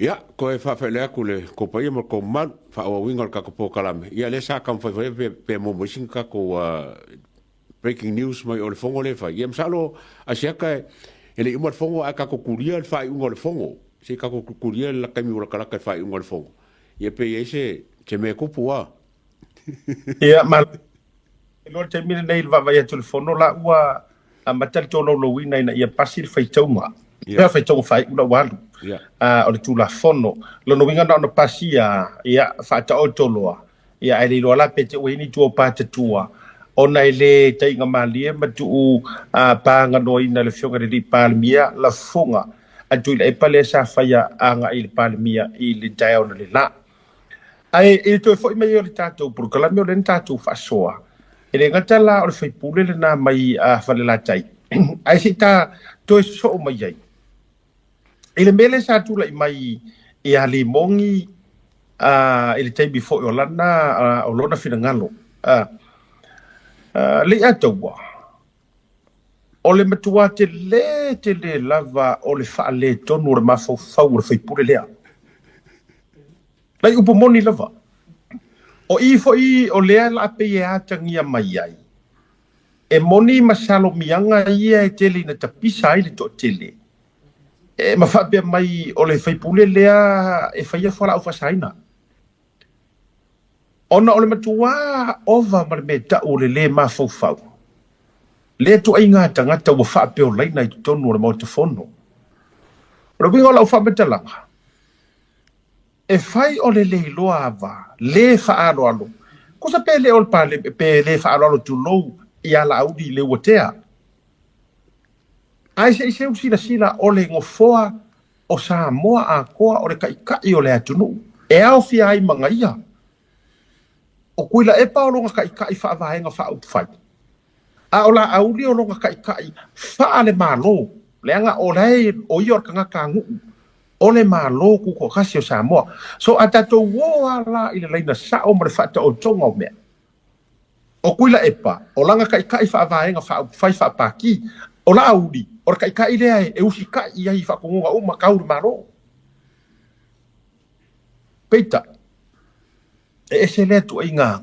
Ia, ko e whawhelea ku le ko paia mo ko man whawawinga ka ko kalame. Ia le sa kam whawhai pe mo moisin ka ko breaking news mai o le fongo le whai. Ia msalo asiaka e le umar fongo a ka ko kuria le whai unga le fongo. Se ka ko kuria le lakami ura kalaka le whai unga le fongo. Ia pe ia se te me kupu a. Ia, ma lo te mire nei le vavai atu le fono la ua a matali tono lo wina ina ia pasi le whaitaunga. Ia whaitaunga whai ula walu. O le tula fono lo no winga no pasi ia fata o toloa ia ai lo la pete o ini tu pa te tua ona ile te inga malie ma tu pa nga no ina le fionga di palmia la fonga a tu le pale sa faya anga il palmia il down le la ai il to foi mai o le tato por kala me o le tato fa soa ele ngata la o fai pule le na mai fa le la tai ai sita to so mai ai ele mele sa tu lai mai e ali mongi ele tai before o lana o lona fina ngalo le atoa o le matua te le lava o le fa le tonu le mafo fau le fai pure lea lai upo moni lava o i fo i o lea la pe ia tangia mai ai e moni masalo mianga ia e tele na tapisa ile to tele e ma fa be mai o le fai pule lea e fai fora o fasaina ona o le matua ova ma me ta o le ma fo fau le to ainga tanga ta o fa pe o lai na tonu le mo te fono ro bingo la fa betalanga e fai o le loa va le fa alo alo cosa pe le o pe le fa alo tu lo ia la audi le wotea ai se sila o le ngofoa o sa moa a koa o le kai o le atunu e au fia ai mangaia o kuila e pa o longa kai fa vaenga fa ut fai a o la audi o longa kai fa le malo le anga o lai o yor kanga kangu o le malo ku ko kasi o sa moa so atato wo ala ile leina sa o mre fata o tonga o mea o kuila e pa o langa kai fa vaenga fa ut fai fa paki o la audi o kai lea e usi kai ai fa konga o makauru maro peita e se le tu inga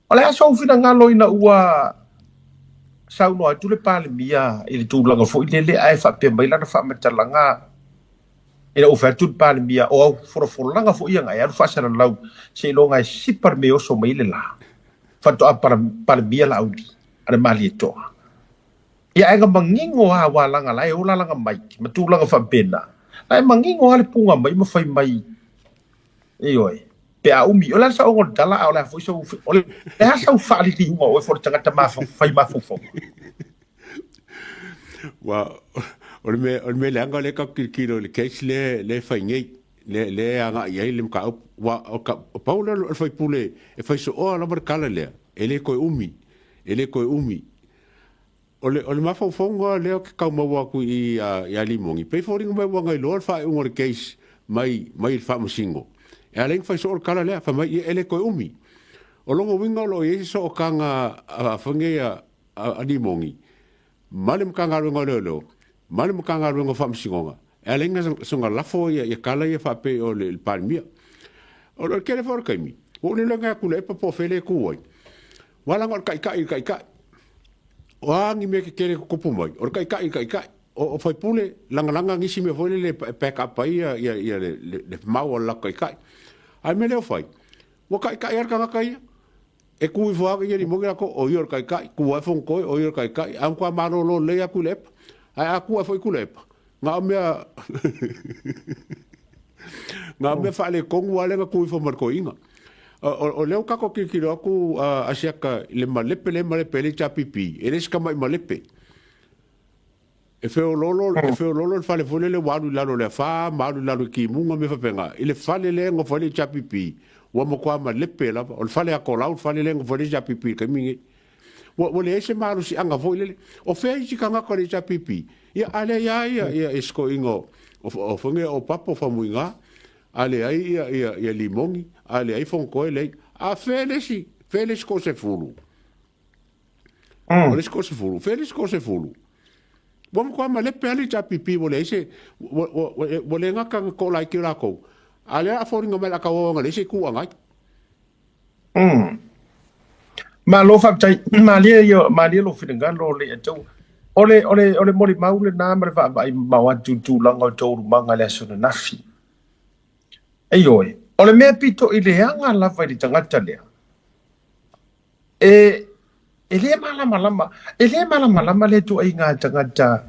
o le aso fina ngalo ina ua sau no tu le pale mia ile tu langa fo ile ai fa pe mai lana fa metalanga ina o fa tu pale mia o for langa fo ia ngai fa sana lau se longa si par me o so mai le la fa to para pale mia la audi ana mali to ia nga mangingo ha wala nga lai ola langa mai matulanga fa pena ai mangingo ale punga mai ma fai mai ioi pe a umi ola sa o dala ola fo so ola e ha sa fa li tingo o for tanga ma fai ma fo wa o me langa le ka kilo le case le fai ngai le anga ia le ka wa o paula o fai pule e fai so o la markala le ele ko umi ole mafa fonga leo ke kau mawa ku i limongi pe fori ngwa wanga lor fa un case mai fa musingo e aleng fa so kala le fa mai ele ko umi o longo winga lo e so kanga fange a limongi malem kanga ngo lo malem kanga ngo fa musingo e aleng so nga lafo ya kala ya fa pe o le palmia o lo kele for kaimi o le nga ku le pa po fele ku wala ngor kai Wangi me ke kere ko pumai. Or kai o fai pule langa ngisi me foi le pack up ai ia le mau la kai. Ai me le fai. Wo kai ar kanga kai. E ku i foa ia ni monga ko o yor kai ku wa fon ko o yor kai. Am kwa maro lo le aku lep. Ai aku foi ku lep. Nga me nga me fa le kongu ale ku i fo mar ko inga. O leo kako kikiro aku asiaka le malepe le chapipi. Ele ska mai malepe. E feo lolo fale fole le wadu lalo le fa, madu lalo ki munga me fapenga. Ele fale le ngo fale chapipi. Wa mo kwa malepe la, o fale akola, o fale le ngo fale chapipi ka mingi. Wa le ese maru si anga foi le. O fe si kanga ko le chapipi. Ia ale ia esko ingo. O fonge o papo fa muinga. Ale ai ia limongi, ale ai fon koe lei. A feles ko se fulu. Feles ko se fulu. Wa mo ko ma le pele cha pipi wo le se wo le nga ka ko lai ki la ko. Ale a fo ringa mala ka o nga le se ku anga. Ma lo fa tai ma le lo fi nga lo le to. Ole mori maule na ma va ma wa tu langa to manga le so na fi. Aioi. Ole me pito i le anga la fa di tangata le. Ele malama le tu ai ngā tangata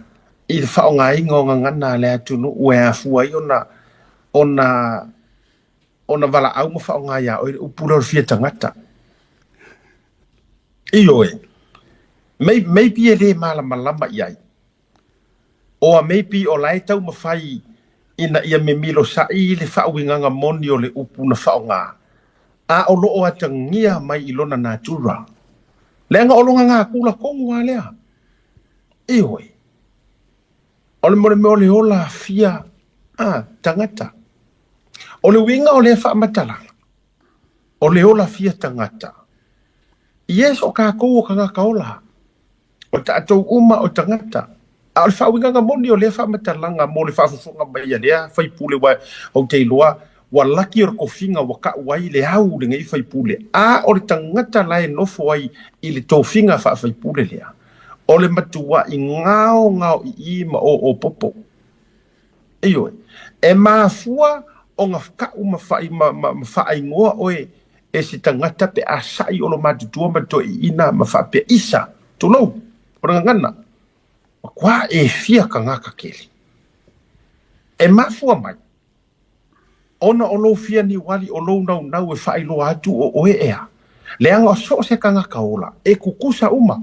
i le whaonga ingo ngana le atunu ue a fua i ona wala au ma whaonga ia o i upura o fia tangata. Ioe, maybe ele malama iai. Oa maybe o lai tau mawhai ina ia me milo sa i le whaowinganga moni o le upu na whaonga. A o loo atangia mai ilona nā tura. Lenga olonga ngā kula kongu a lea. Ioi. Ole more me ole ola fia tangata. Ole winga ole wha matala. Ole ola fia tangata. Yes o ka kou o ka ngā kaola. O ta atou uma o tangata. A ole wha winga ngā moni ole wha matalanga mo le wha fufunga mai a lea. Whai pule wa o te iloa. Wa laki o ko finga wa ka wai le au le ngai fai pule a o le tangata lai no foi i le to finga fa fai pule le o le matua i ngao i ma o popo iyo e ma fua o nga ka uma fai ma fai ngoa oe e si tangata pe asai o lo matutua ma to ina ma fa pe isa to no o ngana kwa e Fia Kagaka keli e ma fua mai ona o lo fia ni wali o lo nau e whai lo atu o oe ea. Leanga o so se Kagaka ola. E kukusa uma.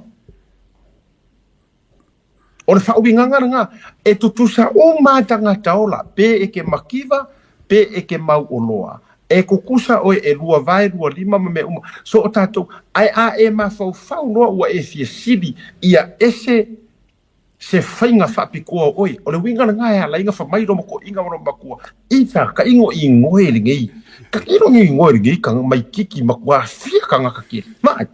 O le whauwi nganga e tutusa uma tangata ola. Pe e ke makiva, pe e ke mau oloa. E kukusa oe e lua vai, lua lima me uma. So o tātou, ai a e ma fau loa ua e fia sili ia ese se whainga whapikoa oi. O le winga nga ea la inga whamairo mako inga wano makua. Ita ka ingo i ngoe li ngei. Ka ino ngi ngoe li ngei ka mai kiki makua Fia Kagaka kiri. Mai.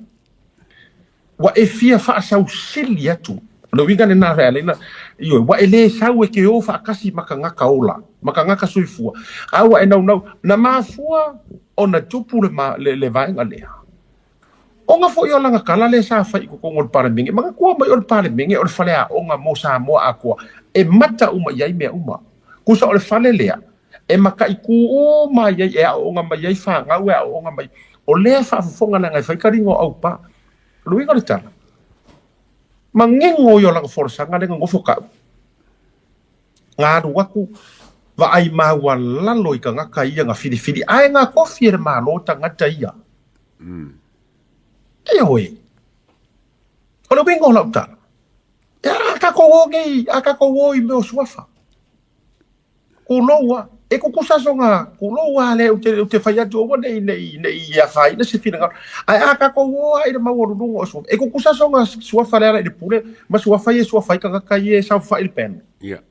Wa e fia whaasau sili atu. O le winga na rea leina. Ioi, wa e le sau e ke o whaakasi makangaka ola. Makangaka suifua. Awa e nau. Na mafua o na tupu le vaenga lea. Onga fo yo langa kala le sa fa ko ngol parlemengi manga ko mai ol parlemengi ol fale a onga mo sa mo a ko e mata uma yai me uma ku sa ol fale le e maka iku o mai yai e onga mai yai fa nga we onga mai o le fa fonga nga fa karingo au pa lui ko ta mangengo yo langa forsa nga le ngo foka nga du waku va ai ma wala loi ka nga kai nga fili ai nga ko firma lo tanga taia Eoi. Ono bingo la uta. Ya aka ko wo i me suafa. Kuloa e ko kusasonga kuloa le te fai atu o nei ia fai na se fina. Ai aka ko wo ai de mawo lungo so. E ko kusasonga suafa le de pule, ma suafa Kagaka ye sa fa il pen. Yeah.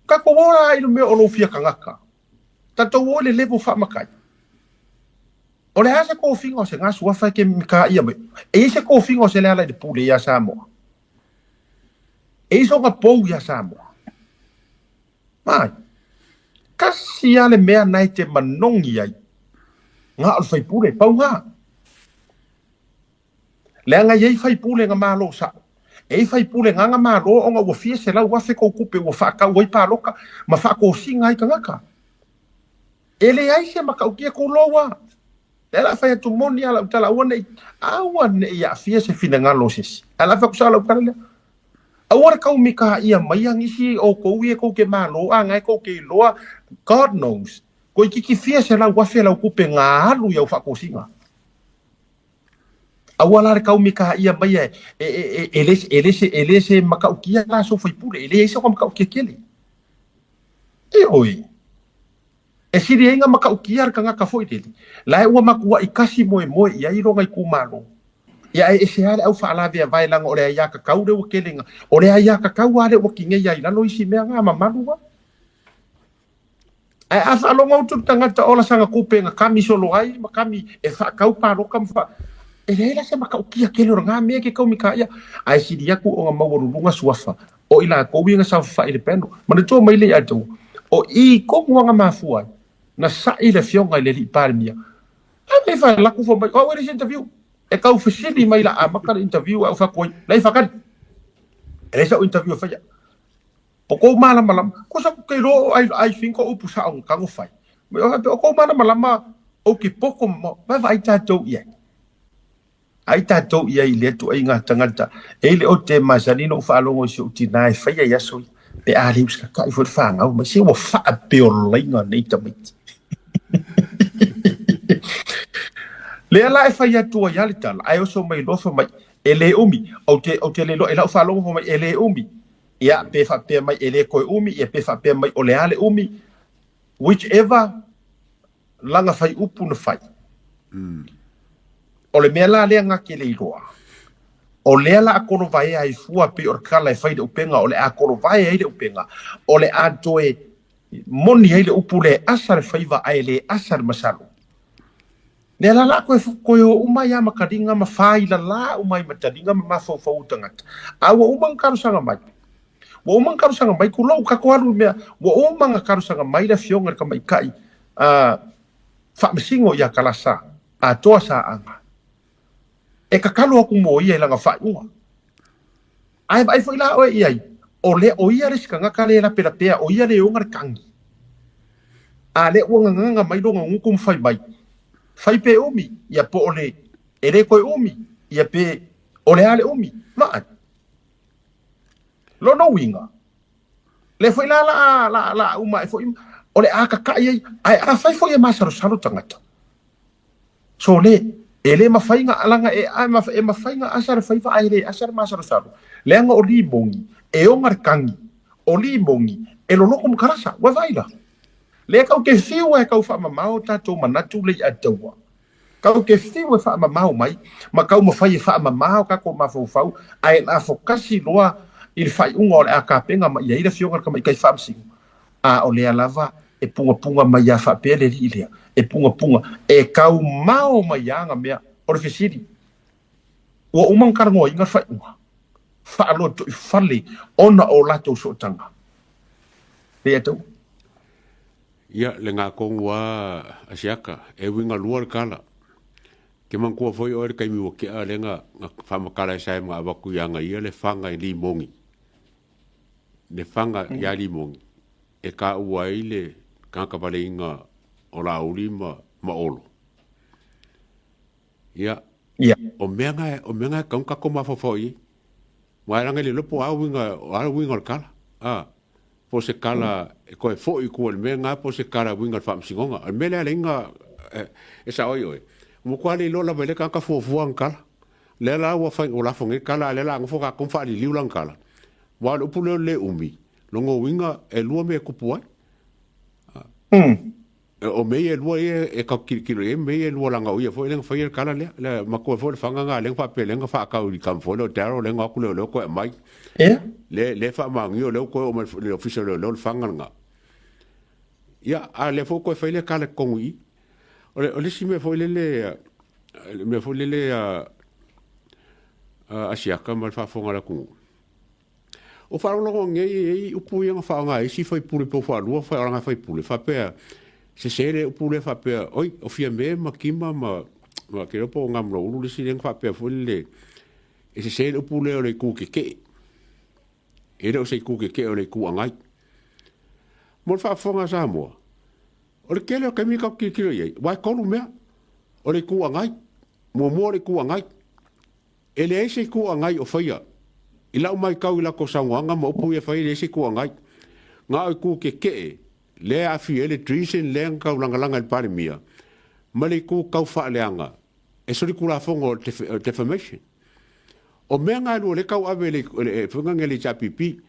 Ka ko wo ai me o Fia Kagaka. Tato wo le levo fa makai. O le hasa ko fingo se nga suafa ke mika ia me. E se ko fingo se le ala de pule ia Samoa. E so nga pou ia Samoa. Mai. Kasi ale mea nai te manongi ai. Nga al fai pule, pau nga. Le nga yei fai pule nga malo sa. E fai pule nga malo o nga wafia se lau wafe ko kupe wafaka wai paloka. Ma whako singa ai Kagaka. Ele ai se makaukia ko loa. Ela fai tu moni ala utala awan ia fia se fina ngalo sis. Ala fa kusala ukala. Awar kau mika ia mayang isi o ko wie ko ke malo ngai ko ke loa God knows. Ko iki fia se la wa fia la ku pe ngalu ya fa ko singa. Awala kau mika ia maya ele se maka ukia la so foi pure. Ele se ko maka ukia kele. Oi. E siri inga maka ukiar Kagaka foi dele. Lai ua makua i kasi moe ia i ronga i kumalo. Ia e se ale au whaalawe a vai langa o rea ia kakau reu kelenga. O rea ia kakau are ua kinge ia i lalo isi mea ngā mamalua. Ai a whaalonga utu tangata ola sanga kupe nga kami solo ai, ma kami e whaakau paroka mwha. ele la se maka ukia ke lo nga me ke kau mika ia ai si dia ku o nga mawurunga suafa o ila ko winga sa fa ile peno mana to mai le atu o I ko nga mafua na sa ile fionga ile li palmia ai fa la ku fo mai o we interview e kau fasili mai la maka interview au fa ko lai fa kan ele sa interview fa o ko malam ko sa ke lo ai fin ko upu sa on kango fai o ko malam o ki poko mo vai tatou ia ai tatou ia I le tu ai nga tangata ele o te masanino fa longo si utinai fa ia so pe ali uska ka I fo fa nga ma si wo fa pe o lenga nei tamit le ala fa ia tu ia le tal ai o so mai lo so mai ele umi o te le lo ela fa longo mai ele umi ia pe fa pe mai ele ko umi ia pe fa pe mai o le ale umi whichever langa fai upu na fai o le mea la lea ngake le iroa o lea la akono vai ai fua pe or kala e fai de upenga o le akono vai ai de upenga o le atoe moni ai le upu le asar faiva ai le asar masalo le la ko o umai ya makadinga ma fai la umai matadinga ma fo tangata awa umang karu sanga mai wo umang karu sanga mai ku lo ka ko alu mea wo umang karu sanga mai la fionga ka mai kai fa mesingo ya kalasa a toa sa anga e ka kalo aku mo ia langa fa ua ai foi la o ia o le o ia ris kanga kale la pera pea o ia le ungar kangi a le nga mai donga ngukum fai pe umi ia po ole ere ko umi ia pe ole ale umi ma lo no winga le foi la uma foi ole aka kai ai a fai foi masaro salo tangata so le ele mafainga alanga e mafainga asar faifa aire asar masaro salo le nga o libongi e o markangi o libongi e lo loko mkarasa wa vaila le ka ke fiu e ka fa mamao tato manatu le atawa ka ke fiu e fa mamao mai ma ka mo fai fa mamao ka ko mafofau ai la fokasi loa il fai un ora ka penga ma ia ira fiu ka mai kai famsi a o le alava e punga mai ya fa pele ile e punga e kau mau mai anga mea o le fisiri o umang karango inga fa alo to fali ona o lato so tanga le ato ia le nga kongwa asiaka e winga luar kala ke man ko foi o kai mi o ke ale nga fa makala sai ma ba ku yanga ia le fanga I limongi le fanga ya limongi e ka uaile ka vale inga o la ulima ma olo ia o menga ka ko ma foi wa ranga le lopo a winga kala po se kala ko e foi ko le menga po se kala winga fam singonga al mele lenga e sa oi mo kwali lo la vele ka fo kala le la wa fa o la fonge kala le la ngfo ka kon fa li liulang kala wa lo pulo le umi longo winga e lua me kupua o me e lua e ka kilo e me e lua langa uia foi lenga foi kala le ma ko foi fanga nga lenga fa pe lenga fa ka uri kam fo lo taro lenga ku lo ko mai le fa mangi o le ko o le official lo fanga nga ya a le fo ko foi le kala kongui o le si me foi le asiaka mal fa fonga la ku o fa lo nge upu ia fa nga si foi pule po fa lu fa nga foi pule fa pe se sere pule fa pe oi o fia me ma kima ma ke po ngam lo lu si len fa pe fo le e se sere pule o le ku ke e do se ku ke o le ku ngai mo fa fonga sa mo o le kele o ke mi ka ki ye wa ko lu me o le ku ngai mo le ku ngai ele se ku ngai o faia ila mai kau ila ko sangwanga mo pu e fai le se ku ngai nga ku ke le afi ele treason le ka langa el pare mia male ku kau fa leanga e so ku la fongo defamation o menga lu le kau ave le funga ngeli chapipi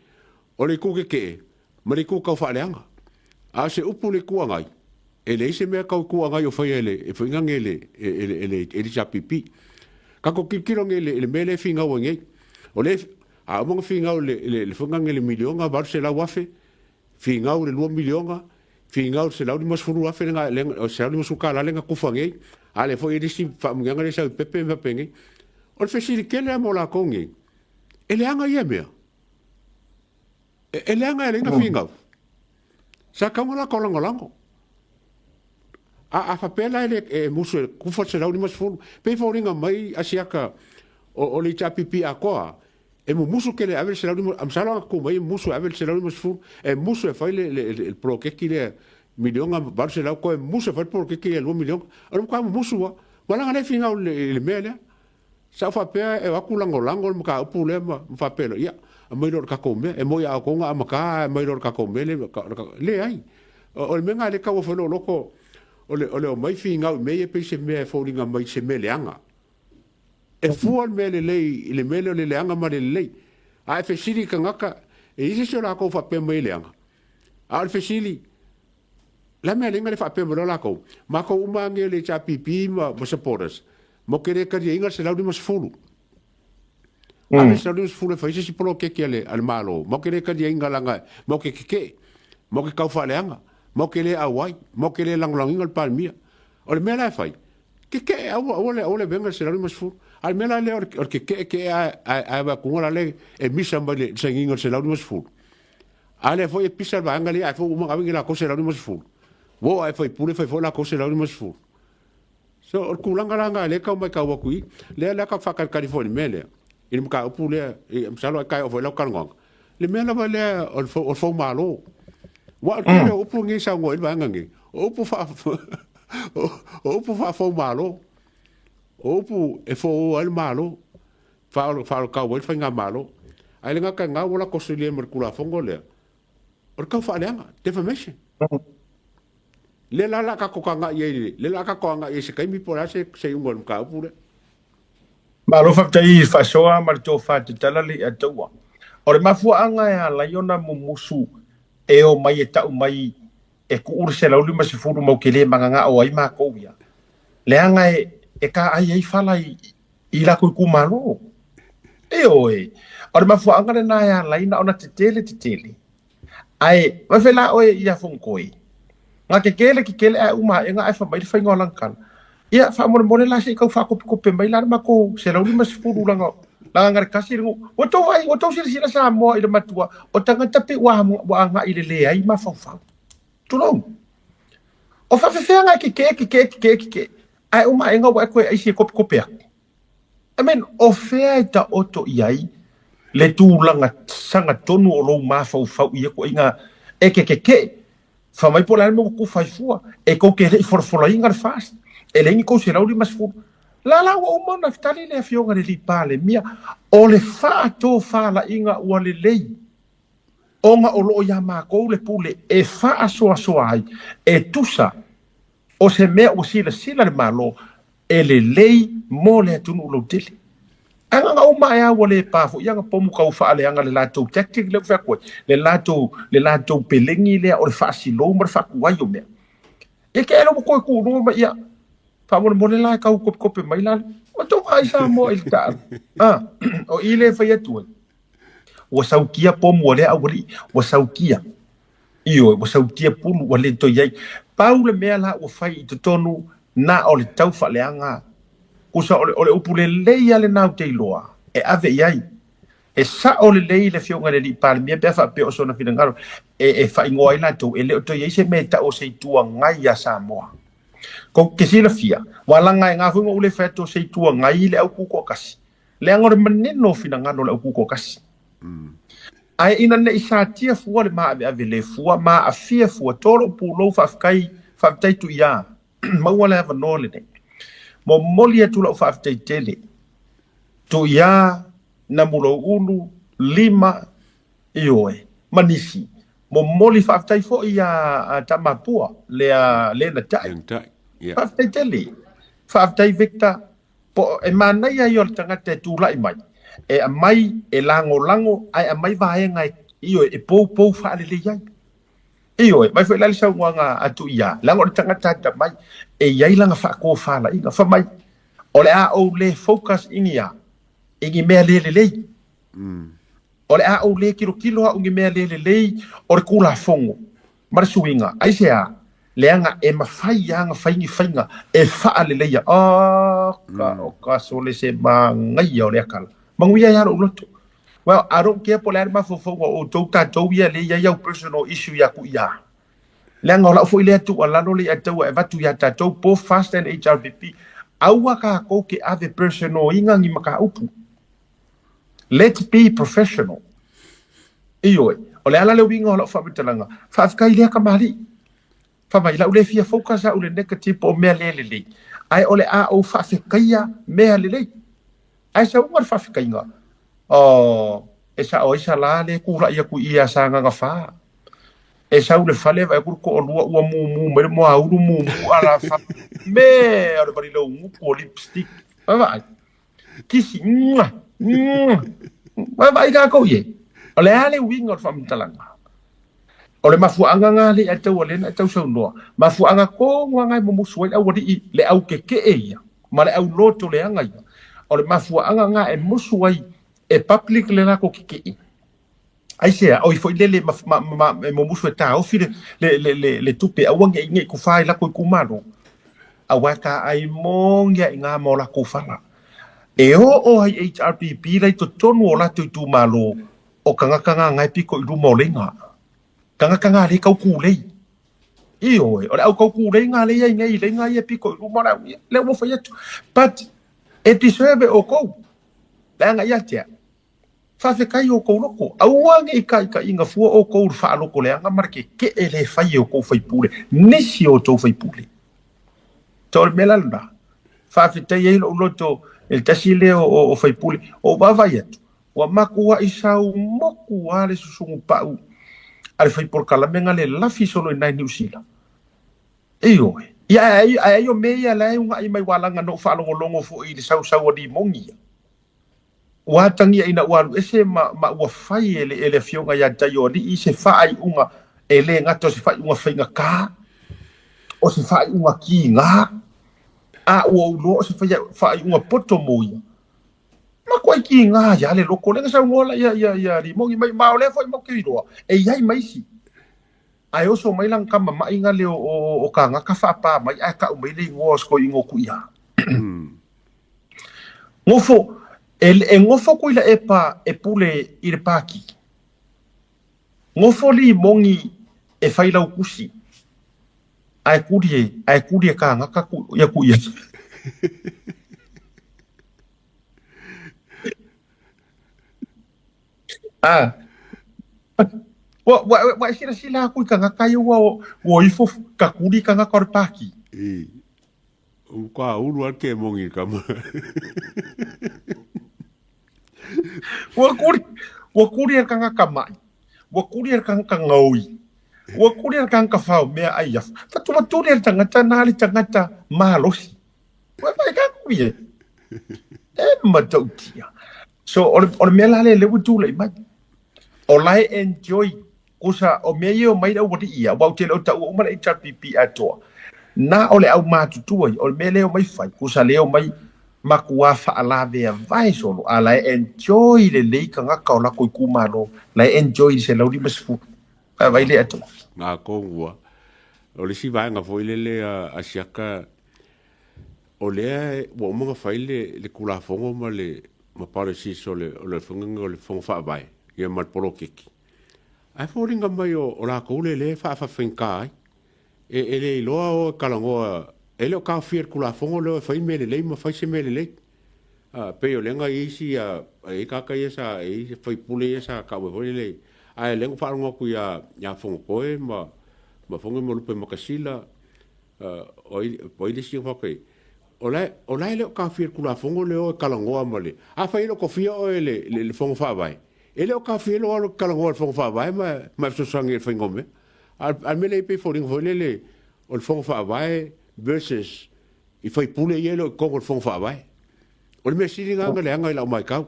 o le ku ke male ku kau fa leanga a se upu le ku ngai ele se me kau ku ngai o fai ele e funga ngele ele chapipi ka ko kikiro ngele le mele finga o ngai o le a mo finga le funga ngele milionga va se la wafe finga le 2 milionga finga se la di mas furu wafe nga o se la di mas kala lenga ku fange Ale foi disi fa munganga le sa pepe va pengi. O fesili kele mo la kongi. Ele anga ia mea. Ele anga ele nga finga. Sa kamola kolangolango. A fa pela ele musu ku fa se launi mas fulu. Pe fo ringa mai asiaka o le chapipi a koa. E musu kele avel se launi am sala ko mai musu avel se launi mas fulu. E musu e fa le pro ke kile milionga bar se lau ko musu fa pro ke kile lo milion. Ora ko musu wa. Wala ngane finga le mele. Sa fa pe e wa kulangolango mo ka upule ma fa pela. Ya. Mai lor ka kome e moia ko nga amaka mai lor ka kome le ai o le menga le ka wo fo loko o mai finga me e pe se me fo ringa mai se me leanga e fu me le mele le leanga ma le a fe sili ka ngaka e isi se la ko fa pe mai leanga a fe sili la me lenga le fa pe mo la ko ma ko uma nge le cha pipi ma supporters mo kere ka inga se la di mas fulu ave sa lus fule fa isi polo ke ale al malo mo ke le ka dia ingalanga mo ke mo ke kau fa leanga mo ke le awai mo ke le lang ingal palmia o le mela fai ke ole venga se lus fu al mela le or ke a va con la le e misa mbale se ingal se lus fu ale foi pisa va ngali a fo mo gavinga la cosa lus fu wo ai foi pure foi la cosa lus fu so or kulanga le ka mai ka wa kui le la ka fa ka California mele il mo ka upu le msalo kai o foi lo kalngong le mela va le o fo malo wa ke le upu ngi sa ngoi va ngi upu fa upu fa fo malo upu e fo al malo fa ka wo fa nga malo ai nga ka nga wala ko se le merkula fongo le or ka fa le nga defamation le la ka ko nga ye le la ka ko nga ye se kai mi pola se ngol ka upu le ma lo fa tai fa soa ma to fa te talali a toa o le mafu anga ya la yona musu e o mai e tau mai e ku urse la ulima se furu mo kele manga o ai ma ko ya le anga e ka ai fala i la ku malo e o le mafu anga na ya la ina ona te tele ai ma fe la o ia fon koi nga ke kele a uma e nga ai fa mai fa ngolang kan ia fa mo la se ka fa ko pe mai la ma ko se la ulima se furu la ngar kasi ringo o to sila sa mo ile matua o tanga tapi wa nga ile ai ma fa tu no o fa nga ke ai uma nga wa ko ai se ko pe I mean o fe ta oto iai le tu langa sanga tonu o lo ma fa ia ko inga e ke fa mai pola mo ku fa fua e ko ke le for inga fast ele ngi ko se la ulima se furu la o mo na fitali le fionga le pale mia o le fa to fa la inga o le lei onga o lo ya ma ko le pule e fa so ai e tusa o se me o sila le malo e le lei mo le tunu lo tele anga o ma ya o le pa fo yanga pomu ka fa le anga le lato tactic le fa ko le lato pelengi le o le fa si lo mo fa ku ayo me e ke lo ko ku no ma ya fa mo la ka ko pe mai la o to ai sa mo il ta o ile fa ya tu o saukia pomo le awri o saukia io o saukia pulu o le to yai paule me la o fai to tonu na o le tau fa le anga o sa o le upule le ya le nau te loa e ave yai e sa o le le fionga le pa me pe fa pe o sona finangaro e fa ngoi la to ele to yai se meta o se tua ngai ya sa mo ko ke sila fia wala ngai nga fu le feto se tua ngai le au ko kasi le angor menino finangano le au ko kasi ai ina ne isa tia fu le ma ave le fu ma a fia fu tolo pu lo fa kai fa tai tu ya ma wala have no le mo molia tu lo fa tai tele tu ya na mulo ulu lima ioe manisi mo moli fa tai fo ia tamapua le na tai fa tai tele fa tai victa po e mana ia yo tanga te tu lai mai e mai e lango ai mai vai ngai io e po fa le ia io mai fa la sa wanga atu ia lango tanga ta mai e ia langa fa ko fa la ina fa mai ole a o le focus inia ingi me le ole a o le kilo a ungi me le o kula fongo mar suinga ai se a leanga e mafai anga faingi fainga e faa le leia o ka sole se mangai o le akala manguia ya ro loto. Well, I don't care por ma fo o tota toia le ya personal issue ya ku ya leanga ola fo ile tu ala no le atu e vatu ya tatou po fast and HRBP aua ka ko ke ave personal inga ngi maka upu. Let's be professional. Iyo o le ala le winga ola fa bitalanga fa ka ile ka mali fa mai la ule fia focus a ule negative o me le ai ole a o fa fikaia me le ai sa umar fa fikainga o esa la le ku la ia ku ia sanga nga fa esa ule fale vai ku ko lua mu mo a mu ala fa me ala bari lo mu ko lipstick va kisi vai ka ko ye ole ale winga fa mitalanga ole mafuanga nga le atau ole na atau sau noa mafuanga ko ngai mo musuai au ri le au ke ia ma le au loto le anga ia ole mafuanga nga e musuai e public le la ko ke ai se o foi le mo musuai ta o fi le tupe au ngai ngai ku fai la ko ku mano awaka ai mongia nga mo la ku fala e o ai HRPP le to tonu la tu malo o kanga ngai piko i mo lenga kanga le kau ku le io ora au kau ku le nga le ngai le ngai piko lu mara le mo fa yetu but e deserve o ko la nga ya tia fa fe kai o ko loko au ngai kai inga fu o ko fa loko le nga marke ke ele fa o ko fa pule nisi o to fa pule to melanda fa fe te ye lo loto el tasile o fa pule o ba va yetu wa maku wa isau moku ale susungu pau ale fai por kala menga le lafi solo nai New Zealand. Iyo. Ya ayo meia la unga i mai wala no fa longo fo i sau di mongi. Wa tangi ina walu ese ma wa fai ele fionga ya tayo di i se fa ai unga ele ngato se fa unga fainga ka. O se fa unga ki nga. A o lo se fa unga poto moia. Ma ko ki nga ya le loko le sa ngola ya di mongi mai ma le foi mo ki do e yai mai si ai oso mai lang kama mai nga le o ka nga ka fa pa mai a ka mai le ngos ko ingo ku ya ngofo ngofo ko ila e pule i le paki ngofo li mongi e fai lau kusi ai kudie ka nga ka ku ya wa sila ku ka kayo wo ifo ka kudi ka nga kor paki u ka ulu ke mongi kama wa kudi ka nga kamai wa kudi ka nga ngaui wa kudi ka nga fa me ai ya fa tu tangata nali tangata malosi wa ka ku ye matautia so on mela le wutu le mai o lai enjoy kusa o meio mai da wadi ia wa te lo ta o mai HRPP ato na ole au matutua o mele o mai fai kusa leo mai makua fa ala ve vai solo ala enjoy le kanga ka la ko kumano la enjoy se lo di mesfu vai le ato nga ko wa o le si vai nga foi le asiaka o le wo mo fai le kula fongo ma le ma pare si so le fongo le fongo fa vai ia mal polo kiki ai foringa mai o la ko le fa finkai e le loa o kalangoa ele o ka fier kula fongo le fa le ma fa se le pe o lenga isi e ka ka esa e fa pule esa ka we le ai lengo fa ngo ku ya fongo koe ma fongo mo lupe makasila o ile si fa kai o lai le o ka fier kula fongo le o kalangoa male a fa ile ko fia o le fongo fa vai ele o ka fia lo kalangoa fongo fa vai ma so sangue fa ngome al mele pe foring le o fongo fa vai versus i fa pule yelo ko o fongo fa vai o me siri nga le anga la mai ka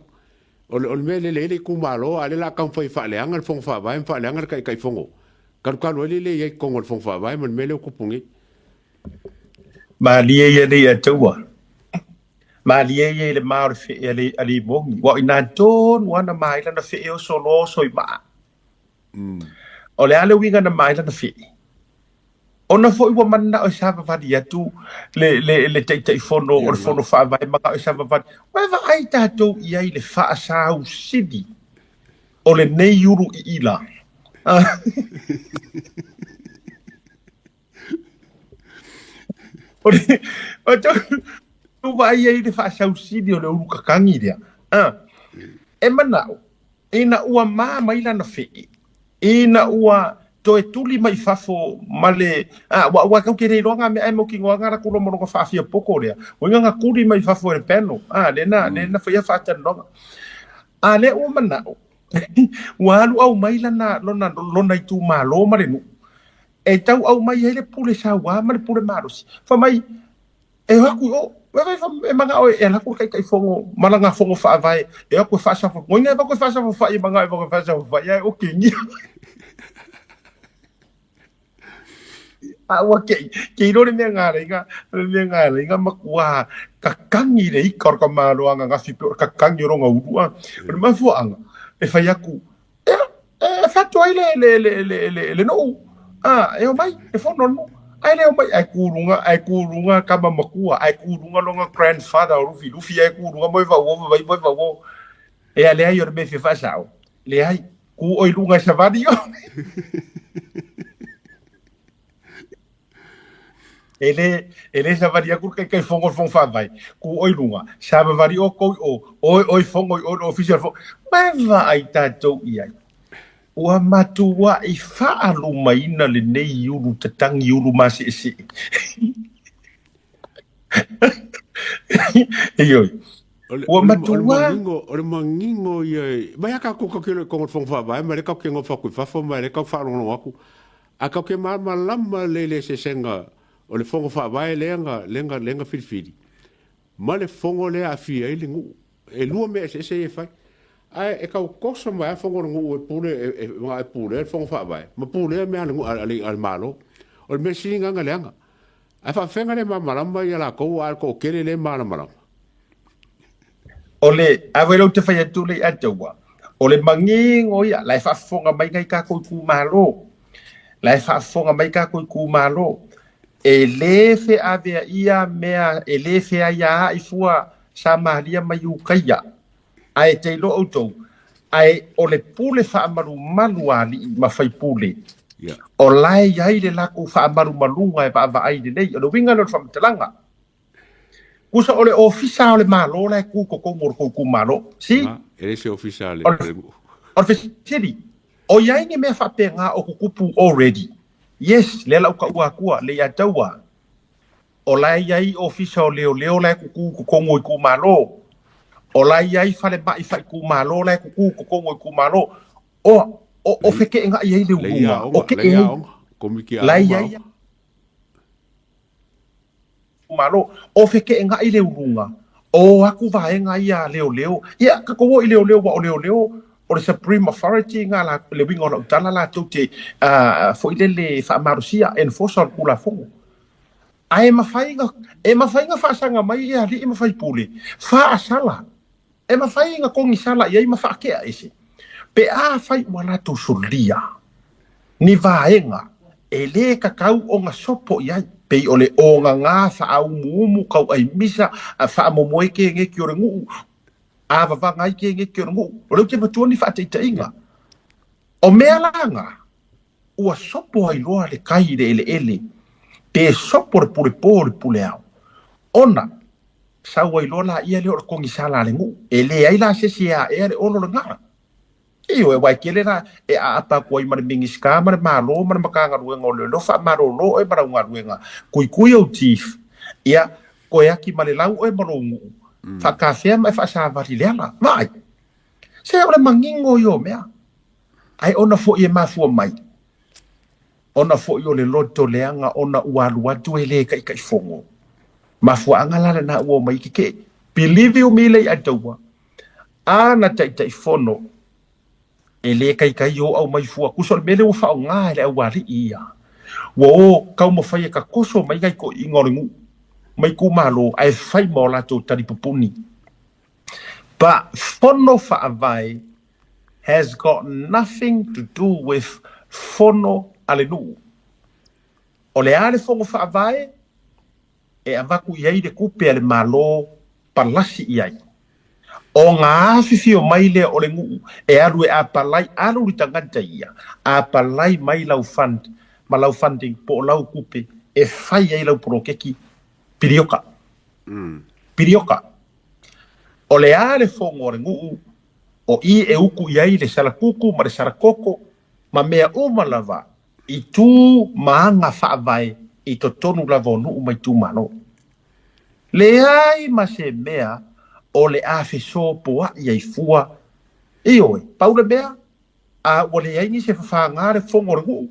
o me le ku malo ale la kan fa le anga fongo fa vai fa le anga kai fongo kan le ye ko o fongo fa vai man mele ko pungi ma lie ye le atua ma lie ye le ma fe ali bongi wa ina don wana mai la na fe o solo so ma o le ale winga na mai la na fe ona fo iwa manna o sa vavadi atu le te fono o le fono fa vai maka o sa vavadi wa va ai tatou ia i le fa sa u sidi o le nei yuru i ila o tu vai ai le fa sa u sidi o le uru kakangi dia e mana ina ua mai lana fe ina ua to e tuli mai fafo male wa ka ke ronga me ai mo ki ngoanga ra kulo mo ngo fa Fiapoko le o nga kuri mai fafo e peno le na fa fa tan longa le o mana wa lu au mai lona tu malo mare nu e tau au mai hele pule sa wa mare pule maros fa mai e haku o e manga o e la ku kai fongo malanga fongo fa vai e ko fa sa fo nga ba ko fa sa fo fa i manga ba ko fa sa fo fa ya o ke ni ke iro me ngare nga makua kakangi le ikor ka malo nga fipo kakangi ronga udua ma fu anga e fa yaku e fa to le no e o mai e fo no ai le o mai ai kurunga ka makua ai kurunga longa grandfather rufi ai kurunga moi va wo e ale ai o me fa sa le ai ku oi lunga sa va dio ele sa varia kur kai fongo fa vai ku oi lunga sa varia o ko oi fongo o official fo ma ai tatou ia ua matua i fa alu maina le nei yuru tatangi yuru masi esi iyo ua matua o le mangingo ia mai ka ko ke ko fongo fa vai mai ka ke ngo fa ku fa fo mai ka fa no aku aka ke lama le se senga o le fongo fa vai lenga filfili ma le fongo le afia i lingu e lua me se fai ai e ka koso mai fongo ngu e pule e pule fongo fa vai ma pule me ngu al malo o le mesinga nga lenga ai fa fenga le malama ia la ko al ko kele le malama ole avelo te fai tu le atawa ole mangingo ia la fa fonga mai ngai ka ko ku malo la fa fonga mai ka ko ku malo e lefe avea ia mea e lefe ia i fua sa maria mai ukaya ai te lo auto ai o le pule fa malu ali ma fai pule o lai ai le lako fa malu ai pa va ai nei o winga no fa mtelanga kusa ole ofisa ole malo lai ku ko malo si ele se officiale officiali o ia ni me fa penga o kupu already yes le la ka ua le ya tawa o lai ai official leo lai ku ngoi ku malo o lai ai fale mai fa ku malo lai ku ngoi ku malo o feke nga ia le unga o ke komiki lai ai malo o feke nga ile unga o aku va nga ia leo ia ka ko ile leo wa leo o le supreme authority nga la le winga o tala la tuti fo ile fa marusia enforcer kula fo ai mafainga fa sanga mai ia li mafai pule fa sala mafainga kongi sala ia mafa ke ese pe a fai wala to solia ni vaenga ele ka kau o nga sopo ia pe ole o nga fa au mumu kau ai misa fa mo moike nge ki o ngu ava va ngai ke nge kero ngu o le ke matuani fa te inga o mea langa ua sopo ai loa le kai le ele pe sopo le pule au ona sa wai loa ia le o kongi sala le ngu ele ai la se sia e le ono le nga e o wai kele na e a apa ko i mar mingi ska mar malo mar makanga ruenga o le lo fa maro lo e mar unga ruenga kui o chief ia ko ia ki male lau e maro ngu fa kafea mai fa sa varilela vai se ole mangingo yo mea ai ona fo e mafu mai ona fo yo le loto leanga ona ualu atu ele kai fongo mafu angala na wo mai ke believe you me le atawa ana tai fono ele kai yo au mai fu kusol mele o fa nga le wali ia wo ka mo fa ka koso mai kai ko ingoringu mai ku malo ai fai mo la to tari pupuni but fono fa avai has got nothing to do with fono alenu o le ale fongo whaavae, e avaku iai le kupe ale malo palasi iai. O ngā awhiwhi o mai lea o le ngu, e alu e a palai, alu ri tangata ia, a palai mai lau fund, ma lau funding po lau kupe, e whai ai lau porokeki, pirioka. Pirioka. O le ale fongo o le ngu, o i e uku iai le salakuku, ma le sarakoko, ma mea lava, i tū maanga whaavae, i to tonu lava o nuu mai tū mano. Le ai ma se mea, o le awhiso poa i ai fua, e oe, paula mea, a o le ai ni se whangare fongo o le ngu.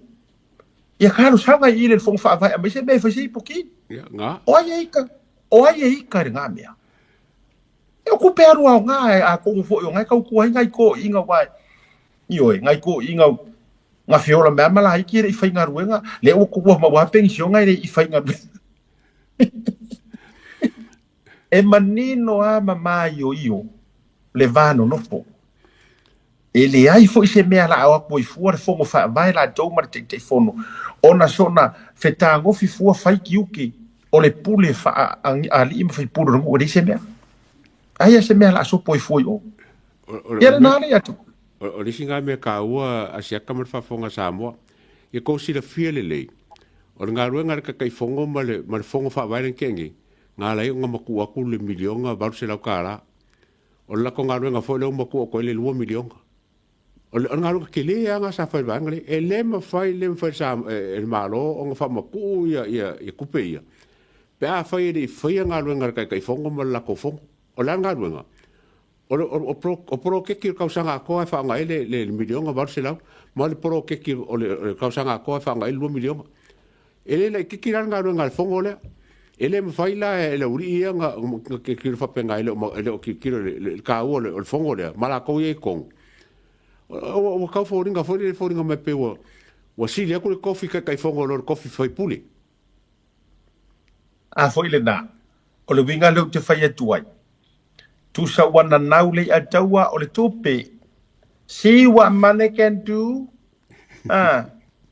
Ia kāru sanga i le fongo whaavae, a mai se mea whaisi poki. O ai eika re ngā mea. E o kupe aru au ngā a kongu fo i o ngai kau kuai ngai ko inga wai. I oe, ngai ko inga ngā whiola mea mala haiki re i whai ngā ruenga. Le o kukua ma wapeng si o ngai re i whai ngā ruenga. E manino a mama i o le vano nopo. E le ai fo i se mea la awa po i fua re fongo wha vai la tau mara te fono. Ona sona whetā ngofi fua whai ki uki o le pule wha a li ima whai pule rungu o le se mea. Ai se mea la so po i fua i o. Ia le nāne atu. O risi ngā mea ka ua Asiaka mar whafonga Samoa. Ia kōsi la fia le lei. O ngā ruenga reka kai fongo ma le fongo wha vai len kengi. Ngā lai o ngā maku aku le milionga baru se lau kāra. O lako ngā ruenga fo leo maku o koe le 2 milionga. O ngā ruenga ke le anga sa whai vanga le. E le ma whai sa e malo o ngā wha maku ia kupe ia. Pe a whai e whai ngā ruenga reka kai fongo ma lako fongo. O la ngā ruenga. O poro keki o kausanga a koa e whaanga e le milionga baru se lau. Ma le poro keki o le kausanga a koa e whaanga e 2 milionga. E le lai kiki rana ngā ruenga le fongo lea. Ele me faila ele uri ia nga ke kiro fa penga ele o kiro le ka o le fongo le mala ko ye kong o ka fo ringa me pe o si le ko le coffee ka kai fongo le coffee foi puli a foi le na o le winga le te fai atuai tu sa wana nau le ataua o le tope see what money can do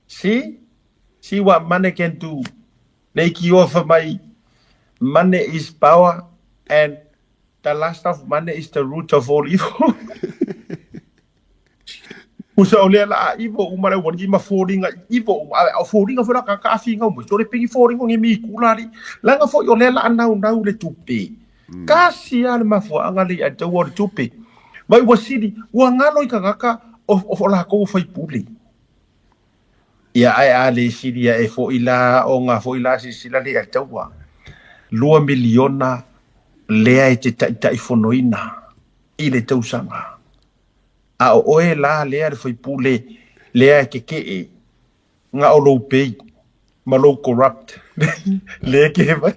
see what money can do le ki ofa mai money is power, and the last of money is the root of all evil. Usa ole la ivo umare woni ma foringa ivo a foringa fora ka finga mo so le pingi foringa ngi mi kulari langa fo yo le la nau le tupi kasi al ma fo anga le ata wor tupi mai wasidi wa ngalo Kagaka o la ko fai puli ia ai ale sidi e fo ila o nga fo ila si sila le ata wa 2 miliona lea e te tai fonoina i le tausanga. A o oe la lea le fai pule lea e ke e nga o lou pei ma lou corrupt lea ke he vai.